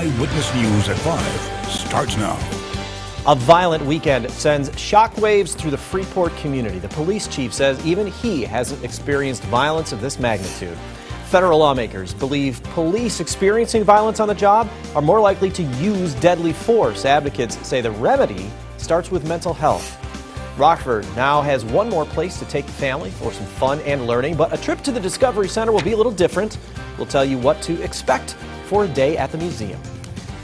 Eyewitness News at 5 starts now. A violent weekend sends shockwaves through the Freeport community. The police chief says even he hasn't experienced violence of this magnitude. Federal lawmakers believe police experiencing violence on the job are more likely to use deadly force. Advocates say the remedy starts with mental health. Rockford now has one more place to take the family for some fun and learning, but a trip to the Discovery Center will be a little different. We'll tell you what to expect for a day at the museum.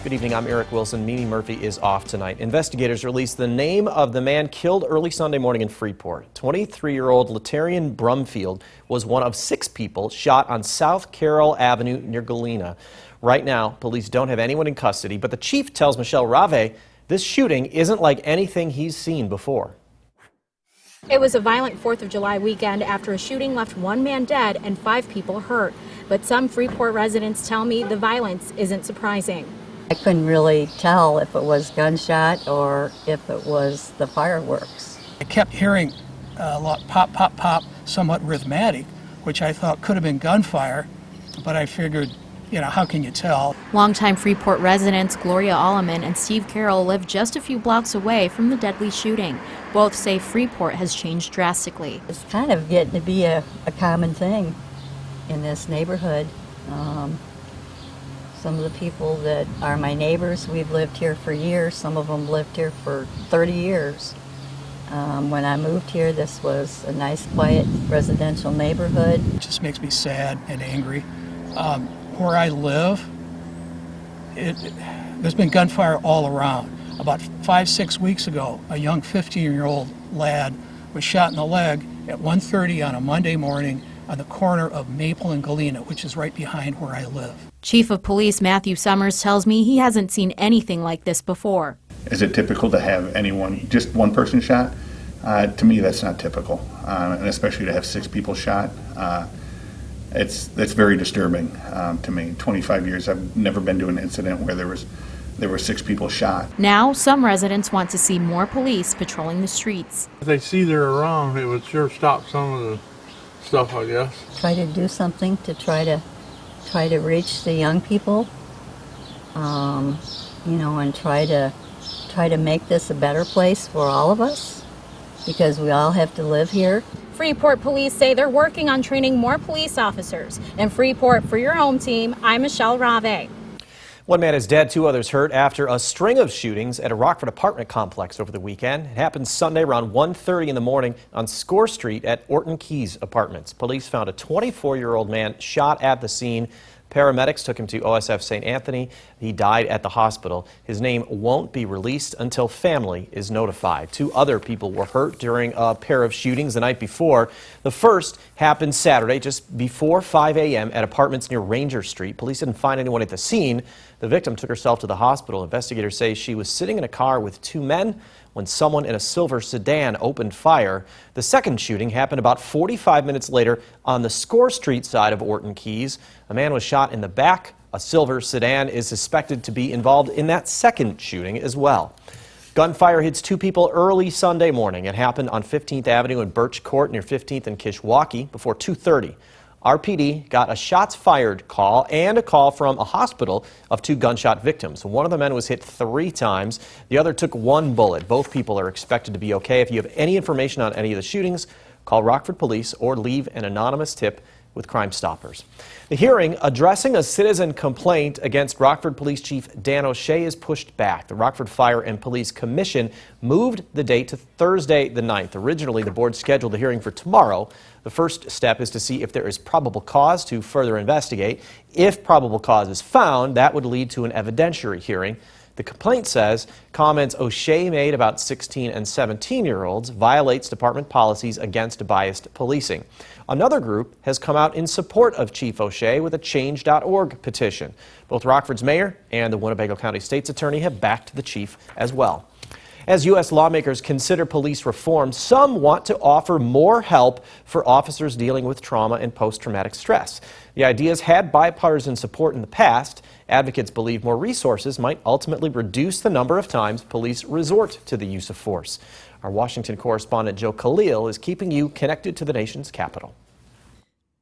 Good evening, I'm Eric Wilson. Mimi Murphy is off tonight. Investigators released the name of the man killed early Sunday morning in Freeport. 23-year-old Latarian Brumfield was one of 6 people shot on South Carroll Avenue near Galena. Right now, police don't have anyone in custody, but the chief tells Michelle Rave this shooting isn't like anything he's seen before. It was a violent 4th of July weekend after a shooting left 1 man dead and 5 people hurt. But some Freeport residents tell me the violence isn't surprising. I couldn't really tell if it was gunshot or if it was the fireworks. I kept hearing a lot pop, pop, pop, somewhat rhythmic, which I thought could have been gunfire, but I figured, how can you tell? Longtime Freeport residents Gloria Alleman and Steve Carroll live just a few blocks away from the deadly shooting. Both say Freeport has changed drastically. It's kind of getting to be a common thing in this neighborhood. Some of the people that are my neighbors, we've lived here for years. Some of them lived here for 30 years. When I moved here, this was a nice, quiet, residential neighborhood. It just makes me sad and angry. Where I live, there's been gunfire all around. About 5-6 weeks ago, a young 15-year-old lad was shot in the leg at 1:30 on a Monday morning on the corner of Maple and Galena, which is right behind where I live. Chief of Police Matthew Summers tells me he hasn't seen anything like this before. Is it typical to have just one person shot? To me, that's not typical, and especially to have 6 people shot. It's very disturbing to me. 25 years, I've never been to an incident where there were 6 people shot. Now, some residents want to see more police patrolling the streets. If they see they're around, it would sure stop some of the stuff, I guess. Try to do something to try to reach the young people, and try to make this a better place for all of us, because we all have to live here. Freeport police say they're working on training more police officers. In Freeport, for your home team, I'm Michelle Rave. 1 man is dead, 2 others hurt after a string of shootings at a Rockford apartment complex over the weekend. It happened Sunday around 1:30 in the morning on Score Street at Orton Keys Apartments. Police found a 24-year-old man shot at the scene. Paramedics took him to OSF St. Anthony. He died at the hospital. His name won't be released until family is notified. 2 other people were hurt during a pair of shootings the night before. The first happened Saturday just before 5 a.m. at apartments near Ranger Street. Police didn't find anyone at the scene. The victim took herself to the hospital. Investigators say she was sitting in a car with 2 men when someone in a silver sedan opened fire. The second shooting happened about 45 minutes later on the Score Street side of Orton Keys. A man was shot in the back. A silver sedan is suspected to be involved in that second shooting as well. Gunfire hits 2 people early Sunday morning. It happened on 15th Avenue in Birch Court near 15th and Kishwaukee before 2:30. RPD got a shots fired call and a call from a hospital of 2 gunshot victims. One of the men was hit 3 times. The other took 1 bullet. Both people are expected to be okay. If you have any information on any of the shootings, call Rockford Police or leave an anonymous tip with Crime Stoppers. The hearing addressing a citizen complaint against Rockford Police Chief Dan O'Shea is pushed back. The Rockford Fire and Police Commission moved the date to Thursday the 9th. Originally, the board scheduled the hearing for tomorrow. The first step is to see if there is probable cause to further investigate. If probable cause is found, that would lead to an evidentiary hearing. The complaint says comments O'Shea made about 16 and 17-year-olds violates department policies against biased policing. Another group has come out in support of Chief O'Shea with a Change.org petition. Both Rockford's mayor and the Winnebago County State's attorney have backed the chief as well. As U.S. lawmakers consider police reform, some want to offer more help for officers dealing with trauma and post-traumatic stress. The ideas had bipartisan support in the past. Advocates believe more resources might ultimately reduce the number of times police resort to the use of force. Our Washington correspondent Joe Khalil is keeping you connected to the nation's capital.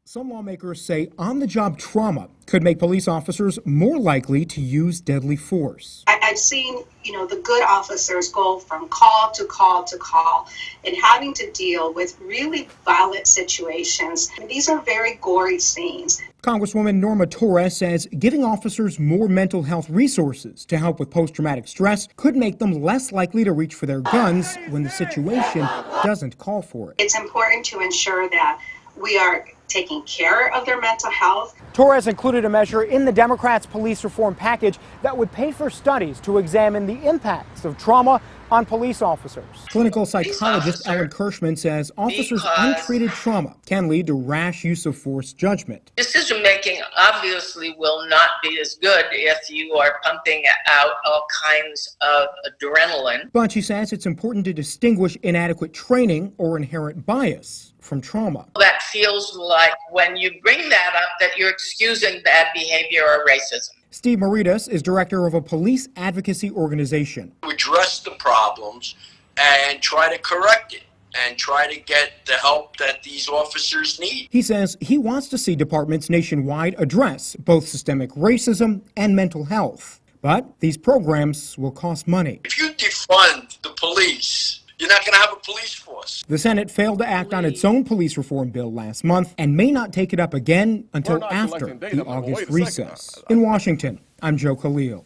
So Some lawmakers say on-the-job trauma could make police officers more likely to use deadly force. I've seen, the good officers go from call to call to call and having to deal with really violent situations. These are very gory scenes. Congresswoman Norma Torres says giving officers more mental health resources to help with post-traumatic stress could make them less likely to reach for their guns when the situation doesn't call for it. It's important to ensure that we are taking care of their mental health. Torres included a measure in the Democrats' police reform package that would pay for studies to examine the impacts of trauma on police officers. Clinical psychologist Ellen Kirschman says officers' untreated trauma can lead to rash use of force judgment. Decision making obviously will not be as good if you are pumping out all kinds of adrenaline. But she says it's important to distinguish inadequate training or inherent bias from trauma. That feels like when you bring that up that you're excusing bad behavior or racism. Steve Maritas is director of a police advocacy organization. Address the problems and try to correct it and try to get the help that these officers need. He says he wants to see departments nationwide address both systemic racism and mental health. But these programs will cost money. If you defund the police, you're not going to have a police force. The Senate failed to act on its own police reform bill last month and may not take it up again until after the August recess. In Washington, I'm Joe Khalil.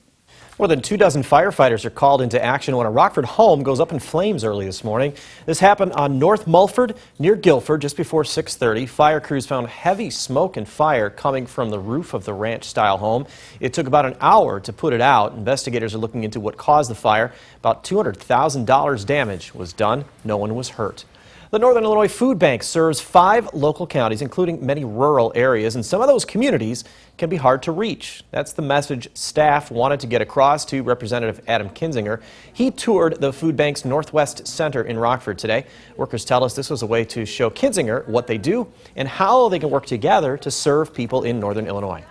More than 24 firefighters are called into action when a Rockford home goes up in flames early this morning. This happened on North Mulford near Guilford just before 6:30. Fire crews found heavy smoke and fire coming from the roof of the ranch-style home. It took about an hour to put it out. Investigators are looking into what caused the fire. About $200,000 damage was done. No one was hurt. The Northern Illinois Food Bank serves 5 local counties, including many rural areas, and some of those communities can be hard to reach. That's the message staff wanted to get across to Representative Adam Kinzinger. He toured the food bank's Northwest Center in Rockford today. Workers tell us this was a way to show Kinzinger what they do and how they can work together to serve people in Northern Illinois.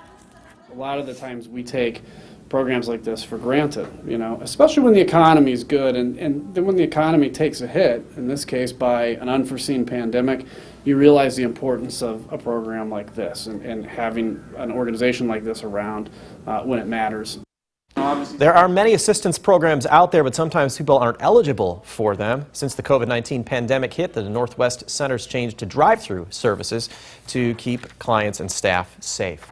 A lot of the times we take programs like this for granted, especially when the economy is good, and then when the economy takes a hit, in this case by an unforeseen pandemic, you realize the importance of a program like this and having an organization like this around when it matters. There are many assistance programs out there, but sometimes people aren't eligible for them. Since the COVID-19 pandemic hit, the Northwest Center's changed to drive-through services to keep clients and staff safe.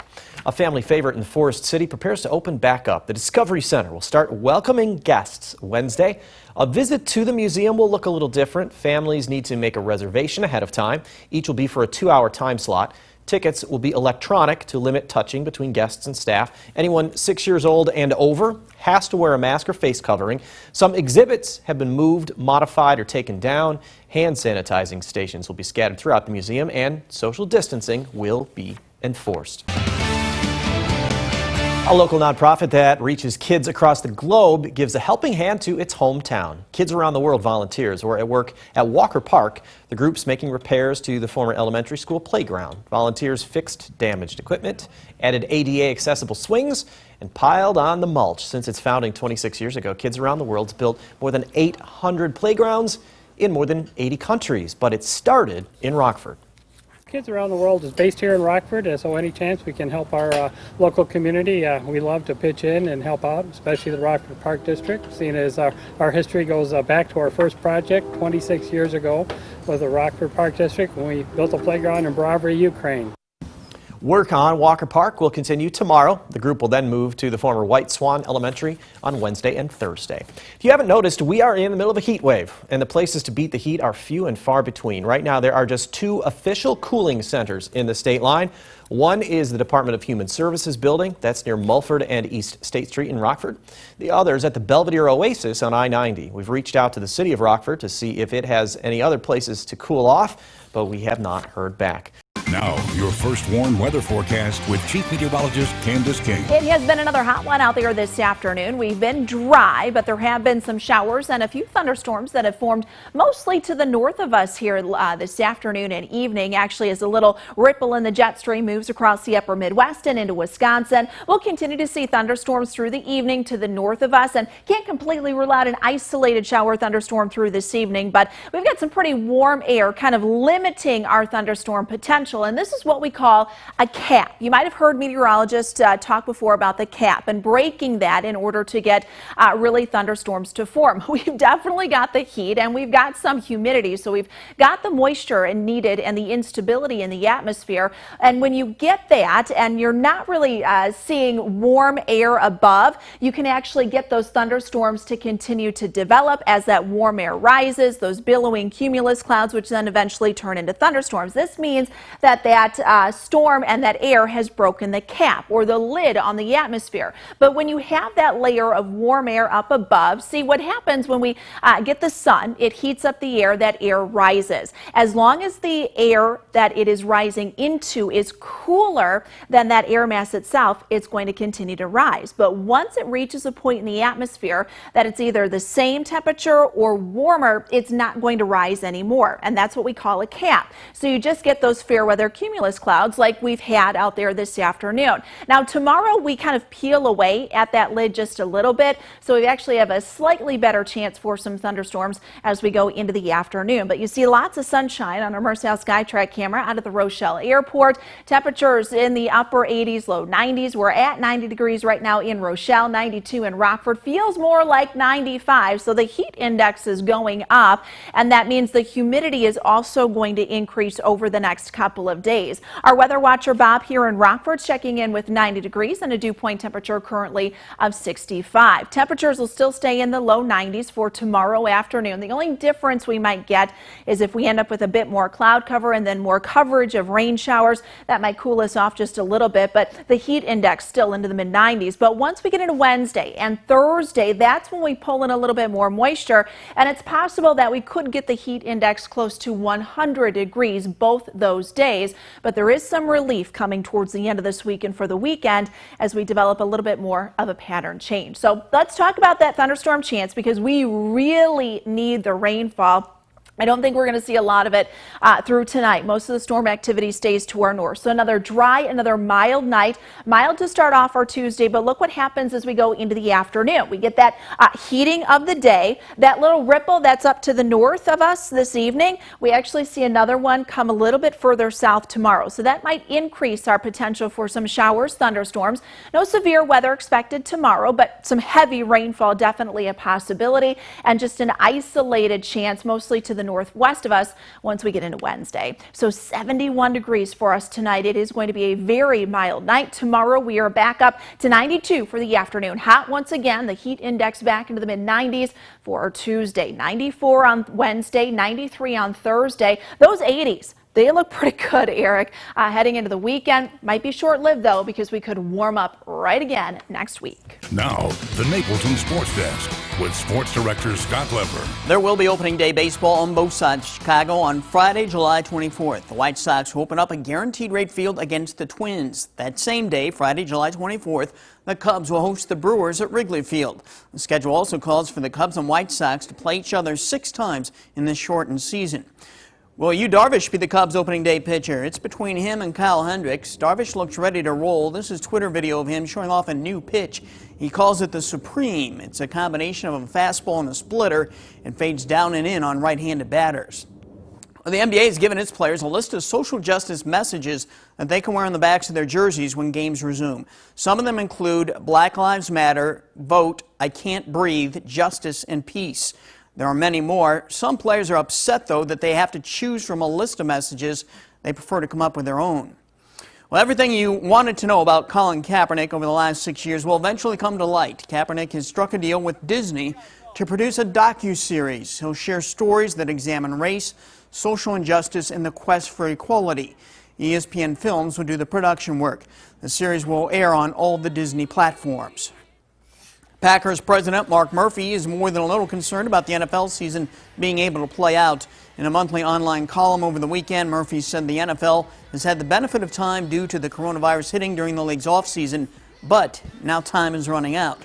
A family favorite in Forest City prepares to open back up. The Discovery Center will start welcoming guests Wednesday. A visit to the museum will look a little different. Families need to make a reservation ahead of time. Each will be for a 2-hour time slot. Tickets will be electronic to limit touching between guests and staff. Anyone 6 years old and over has to wear a mask or face covering. Some exhibits have been moved, modified, or taken down. Hand sanitizing stations will be scattered throughout the museum, and social distancing will be enforced. A local nonprofit that reaches kids across the globe gives a helping hand to its hometown. Kids Around the World volunteers were at work at Walker Park. The group's making repairs to the former elementary school playground. Volunteers fixed damaged equipment, added ADA accessible swings, and piled on the mulch. Since its founding 26 years ago, Kids Around the World's built more than 800 playgrounds in more than 80 countries, but it started in Rockford. Kids Around the World is based here in Rockford, so any chance we can help our local community, we love to pitch in and help out, especially the Rockford Park District, seeing as our history goes back to our first project 26 years ago with the Rockford Park District when we built a playground in Bravary, Ukraine. Work on Walker Park will continue tomorrow. The group will then move to the former White Swan Elementary on Wednesday and Thursday. If you haven't noticed, we are in the middle of a heat wave, and the places to beat the heat are few and far between. Right now, there are just 2 official cooling centers in the state line. One is the Department of Human Services building. That's near Mulford and East State Street in Rockford. The other is at the Belvedere Oasis on I-90. We've reached out to the city of Rockford to see if it has any other places to cool off, but we have not heard back. Now, your first warm weather forecast with Chief Meteorologist Candace King. It has been another hot one out there this afternoon. We've been dry, but there have been some showers and a few thunderstorms that have formed mostly to the north of us here this afternoon and evening. Actually, as a little ripple in the jet stream moves across the upper Midwest and into Wisconsin, we'll continue to see thunderstorms through the evening to the north of us, and can't completely rule out an isolated shower thunderstorm through this evening, but we've got some pretty warm air kind of limiting our thunderstorm potential potential, and this is what we call a cap. You might have heard meteorologists talk before about the cap and breaking that in order to get really thunderstorms to form. We've definitely got the heat and we've got some humidity, so we've got the moisture needed and the instability in the atmosphere. And when you get that and you're not really seeing warm air above, you can actually get those thunderstorms to continue to develop as that warm air rises, those billowing cumulus clouds, which then eventually turn into thunderstorms. This means that storm and that air has broken the cap or the lid on the atmosphere. But when you have that layer of warm air up above, see what happens when we get the sun, it heats up the air, that air rises. As long as the air that it is rising into is cooler than that air mass itself, it's going to continue to rise. But once it reaches a point in the atmosphere that it's either the same temperature or warmer, it's not going to rise anymore. And that's what we call a cap. So you just get those fair weather cumulus clouds like we've had out there this afternoon. Now tomorrow we kind of peel away at that lid just a little bit. So we actually have a slightly better chance for some thunderstorms as we go into the afternoon. But you see lots of sunshine on our Mercell SkyTrack camera out of the Rochelle Airport. Temperatures in the upper 80s, low 90s. We're at 90 degrees right now in Rochelle, 92 in Rockford. Feels more like 95, so the heat index is going up, and that means the humidity is also going to increase over the next couple of days. Our weather watcher Bob here in Rockford checking in with 90 degrees and a dew point temperature currently of 65. Temperatures will still stay in the low 90s for tomorrow afternoon. The only difference we might get is if we end up with a bit more cloud cover and then more coverage of rain showers. That might cool us off just a little bit, but the heat index still into the mid-90s. But once we get into Wednesday and Thursday, that's when we pull in a little bit more moisture, and it's possible that we could get the heat index close to 100 degrees both those days. But there is some relief coming towards the end of this week and for the weekend as we develop a little bit more of a pattern change. So let's talk about that thunderstorm chance, because we really need the rainfall. I don't think we're going to see a lot of it through tonight. Most of the storm activity stays to our north. So another dry, another mild night. Mild to start off our Tuesday, but look what happens as we go into the afternoon. We get that heating of the day, that little ripple that's up to the north of us this evening. We actually see another one come a little bit further south tomorrow. So that might increase our potential for some showers, thunderstorms. No severe weather expected tomorrow, but some heavy rainfall definitely a possibility, and just an isolated chance mostly to the northwest of us once we get into Wednesday. So 71 degrees for us tonight. It is going to be a very mild night. Tomorrow we are back up to 92 for the afternoon. Hot once again. The heat index back into the mid-90s for Tuesday. 94 on Wednesday, 93 on Thursday. Those 80s, they look pretty good, Eric. Heading into the weekend. Might be short-lived, though, because we could warm up right again next week. Now, the Napleton Sports Desk with Sports Director Scott Lever. There will be opening day baseball on both sides of Chicago on Friday, July 24th. The White Sox will open up a guaranteed rate field against the Twins. That same day, Friday, July 24th, the Cubs will host the Brewers at Wrigley Field. The schedule also calls for the Cubs and White Sox to play each other 6 times in this shortened season. Will Yu Darvish be the Cubs' opening day pitcher? It's between him and Kyle Hendricks. Darvish looks ready to roll. This is Twitter video of him showing off a new pitch. He calls it the Supreme. It's a combination of a fastball and a splitter. It fades down and in on right-handed batters. Well, the NBA has given its players a list of social justice messages that they can wear on the backs of their jerseys when games resume. Some of them include Black Lives Matter, Vote, I Can't Breathe, Justice, and Peace. There are many more. Some players are upset, though, that they have to choose from a list of messages. They prefer to come up with their own. Well, everything you wanted to know about Colin Kaepernick over the last 6 years will eventually come to light. Kaepernick has struck a deal with Disney to produce a docuseries. He'll share stories that examine race, social injustice, and the quest for equality. ESPN Films will do the production work. The series will air on all the Disney platforms. Packers president Mark Murphy is more than a little concerned about the NFL season being able to play out. In a monthly online column over the weekend, Murphy said the NFL has had the benefit of time due to the coronavirus hitting during the league's offseason, but now time is running out.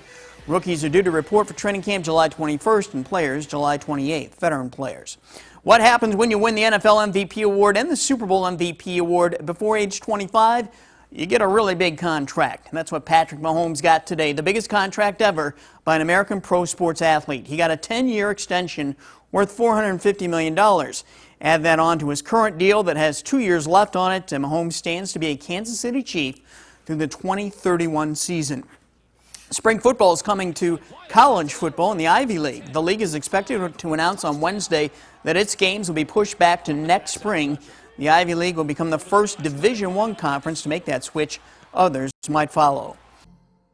Rookies are due to report for training camp July 21st and players July 28th, veteran players. What happens when you win the NFL MVP award and the Super Bowl MVP award before age 25? You get a really big contract. And that's what Patrick Mahomes got today, the biggest contract ever by an American pro sports athlete. He got a 10-year extension worth $450 million. Add that on to his current deal that has 2 years left on it, and Mahomes stands to be a Kansas City Chief through the 2031 season. Spring football is coming to college football in the Ivy League. The league is expected to announce on Wednesday that its games will be pushed back to next spring. The Ivy League will become the first Division I conference to make that switch. Others might follow.